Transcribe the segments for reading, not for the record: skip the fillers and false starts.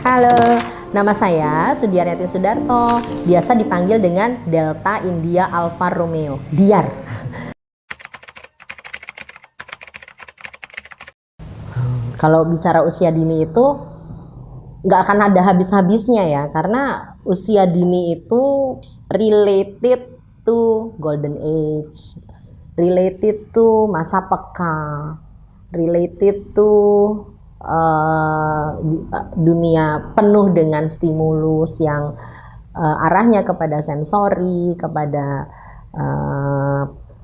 Halo, nama saya Sudiaryati Sudarto, biasa dipanggil dengan Delta India Alfa Romeo, Diar. Kalau bicara usia dini itu nggak akan ada habis-habisnya ya, karena usia dini itu related to golden age, related to masa peka, related to dunia penuh dengan stimulus yang arahnya kepada sensori, kepada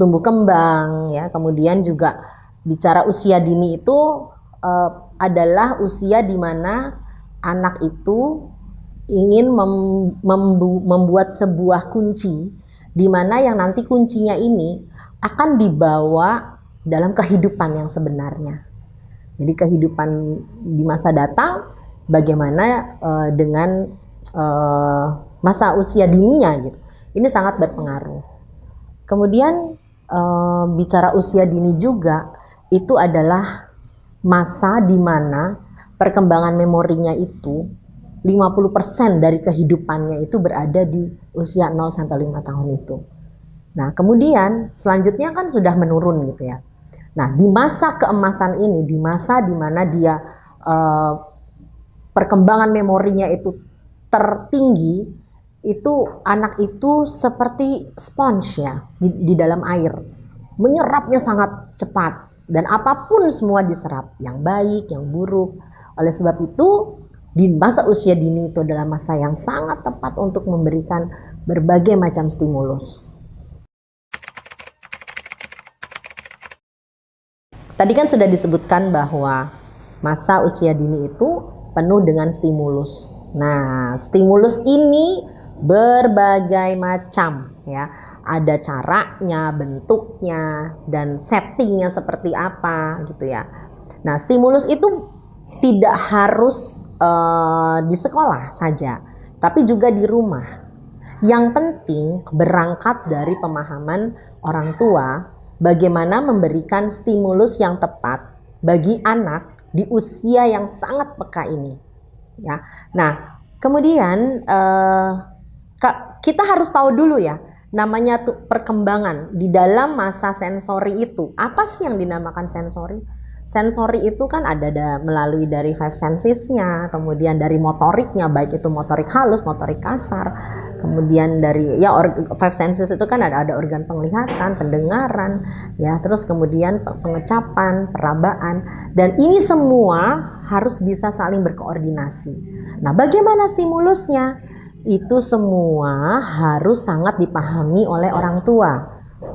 tumbuh kembang ya. Kemudian juga bicara usia dini itu adalah usia di mana anak itu ingin membuat sebuah kunci, di mana yang nanti kuncinya ini akan dibawa dalam kehidupan yang sebenarnya. Jadi kehidupan di masa datang bagaimana dengan masa usia dininya gitu. Ini sangat berpengaruh. Kemudian bicara usia dini juga itu adalah masa di mana perkembangan memorinya itu 50% dari kehidupannya itu berada di usia 0 sampai 5 tahun itu. Nah, kemudian selanjutnya kan sudah menurun gitu ya. Nah, di masa keemasan ini, di masa di mana dia perkembangan memorinya itu tertinggi, itu anak itu seperti sponge ya di dalam air, menyerapnya sangat cepat dan apapun semua diserap, yang baik, yang buruk. Oleh sebab itu, di masa usia dini itu adalah masa yang sangat tepat untuk memberikan berbagai macam stimulus. Tadi kan sudah disebutkan bahwa masa usia dini itu penuh dengan stimulus. Nah, stimulus ini berbagai macam ya. Ada caranya, bentuknya, dan settingnya seperti apa gitu ya. Nah, stimulus itu tidak harus di sekolah saja, tapi juga di rumah. Yang penting berangkat dari pemahaman orang tua bagaimana memberikan stimulus yang tepat bagi anak di usia yang sangat peka ini. Ya. Nah, kemudian kita harus tahu dulu ya, namanya tuh perkembangan di dalam masa sensori itu. Apa sih yang dinamakan sensori? Sensori itu kan ada melalui dari five senses-nya, kemudian dari motoriknya, baik itu motorik halus, motorik kasar, kemudian dari ya five senses itu kan ada organ penglihatan, pendengaran, ya, terus kemudian pengecapan, perabaan, dan ini semua harus bisa saling berkoordinasi. Nah, bagaimana stimulusnya? Itu semua harus sangat dipahami oleh orang tua.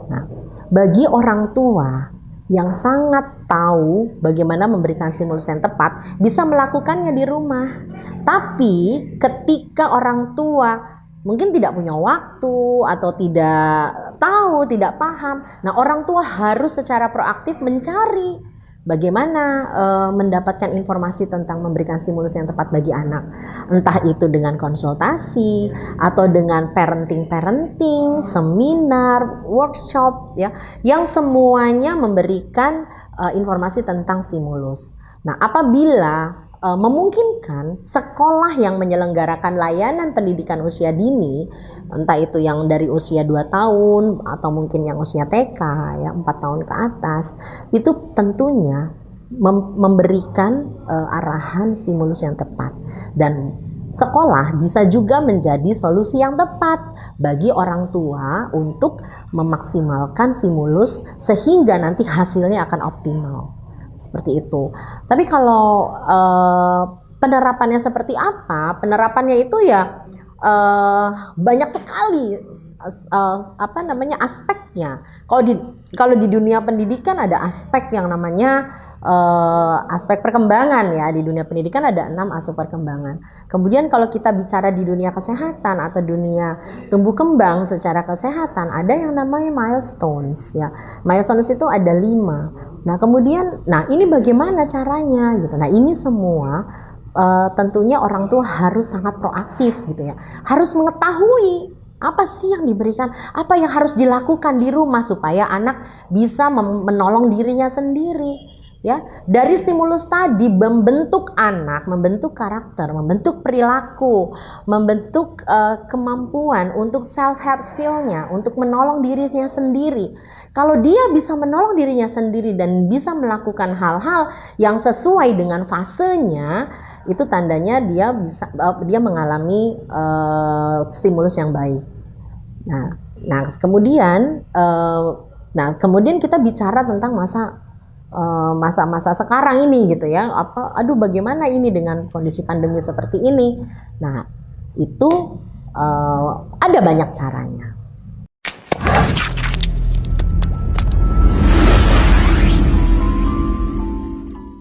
Nah, bagi orang tua yang sangat tahu bagaimana memberikan stimulus yang tepat, bisa melakukannya di rumah. Tapi ketika orang tua mungkin tidak punya waktu atau tidak tahu, tidak paham, nah orang tua harus secara proaktif mencari bagaimana mendapatkan informasi tentang memberikan stimulus yang tepat bagi anak. Entah itu dengan konsultasi atau dengan parenting, seminar, workshop ya, yang semuanya memberikan informasi tentang stimulus. Nah, apabila memungkinkan sekolah yang menyelenggarakan layanan pendidikan usia dini, entah itu yang dari usia 2 tahun atau mungkin yang usia TK ya 4 tahun ke atas, itu tentunya memberikan arahan stimulus yang tepat, dan sekolah bisa juga menjadi solusi yang tepat bagi orang tua untuk memaksimalkan stimulus sehingga nanti hasilnya akan optimal. Seperti itu. Tapi kalau penerapannya seperti apa? Penerapannya itu ya banyak sekali aspeknya. Kalau di dunia pendidikan ada aspek yang namanya aspek perkembangan ya. Di dunia pendidikan ada 6 aspek perkembangan. Kemudian kalau kita bicara di dunia kesehatan atau dunia tumbuh kembang secara kesehatan, ada yang namanya milestones ya. Milestones itu ada 5. Nah, kemudian ini bagaimana caranya gitu. Nah, ini semua tentunya orang tua harus sangat proaktif gitu ya. Harus mengetahui apa sih yang diberikan, apa yang harus dilakukan di rumah supaya anak bisa menolong dirinya sendiri. Ya, dari stimulus tadi membentuk anak, membentuk karakter, membentuk perilaku, membentuk kemampuan untuk self-help skill-nya, untuk menolong dirinya sendiri. Kalau dia bisa menolong dirinya sendiri dan bisa melakukan hal-hal yang sesuai dengan fasenya, itu tandanya dia mengalami stimulus yang baik. Nah kemudian kita bicara tentang masa-masa sekarang ini gitu ya. Aduh bagaimana ini dengan kondisi pandemi seperti ini. Nah itu ada banyak caranya.